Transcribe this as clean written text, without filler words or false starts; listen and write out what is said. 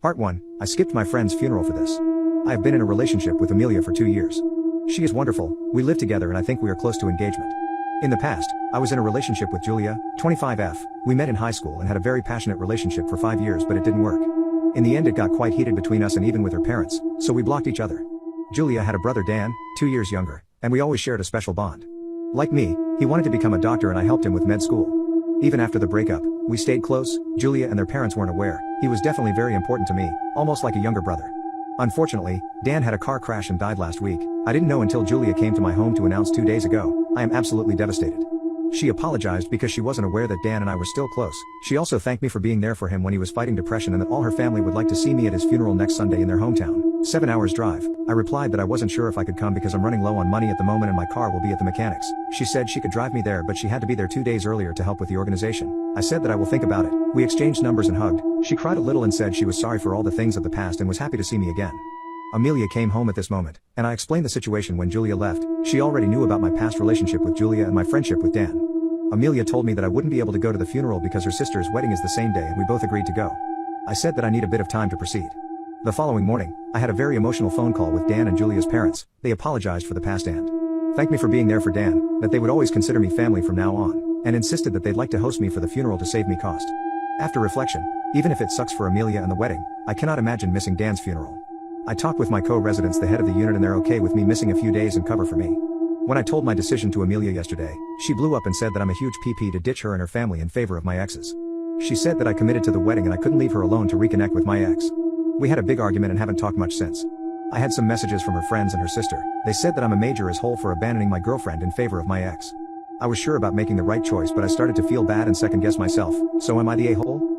Part 1. I skipped my friend's funeral for this. I have been in a relationship with Amelia for 2 years. She is wonderful, we live together and I think we are close to engagement. In the past, I was in a relationship with Julia, 25F, we met in high school and had a very passionate relationship for 5 years but it didn't work. In the end it got quite heated between us and even with her parents, so we blocked each other. Julia had a brother Dan, 2 years younger, and we always shared a special bond. Like me, he wanted to become a doctor and I helped him with med school. Even after the breakup, we stayed close. Julia and their parents weren't aware. He was definitely very important to me, almost like a younger brother. Unfortunately, Dan had a car crash and died last week. I didn't know until Julia came to my home to announce 2 days ago. I am absolutely devastated. She apologized because she wasn't aware that Dan and I were still close. She also thanked me for being there for him when he was fighting depression and that all her family would like to see me at his funeral next Sunday in their hometown. 7 hours drive. I replied that I wasn't sure if I could come because I'm running low on money at the moment and my car will be at the mechanics. She said she could drive me there but she had to be there 2 days earlier to help with the organization. I said that I will think about it. We exchanged numbers and hugged. She cried a little and said she was sorry for all the things of the past and was happy to see me again. Amelia came home at this moment, and I explained the situation when Julia left. She already knew about my past relationship with Julia and my friendship with Dan. Amelia told me that I wouldn't be able to go to the funeral because her sister's wedding is the same day and we both agreed to go. I said that I need a bit of time to proceed. The following morning, I had a very emotional phone call with Dan and Julia's parents. They apologized for the past and thanked me for being there for Dan, that they would always consider me family from now on, and insisted that they'd like to host me for the funeral to save me cost. After reflection, even if it sucks for Amelia and the wedding, I cannot imagine missing Dan's funeral. I talked with my co-residents, the head of the unit, and they're okay with me missing a few days and cover for me. When I told my decision to Amelia yesterday, she blew up and said that I'm a huge PP to ditch her and her family in favor of my exes. She said that I committed to the wedding and I couldn't leave her alone to reconnect with my ex. We had a big argument and haven't talked much since. I had some messages from her friends and her sister. They said that I'm a major asshole for abandoning my girlfriend in favor of my ex. I was sure about making the right choice but I started to feel bad and second guess myself. So am I the a-hole?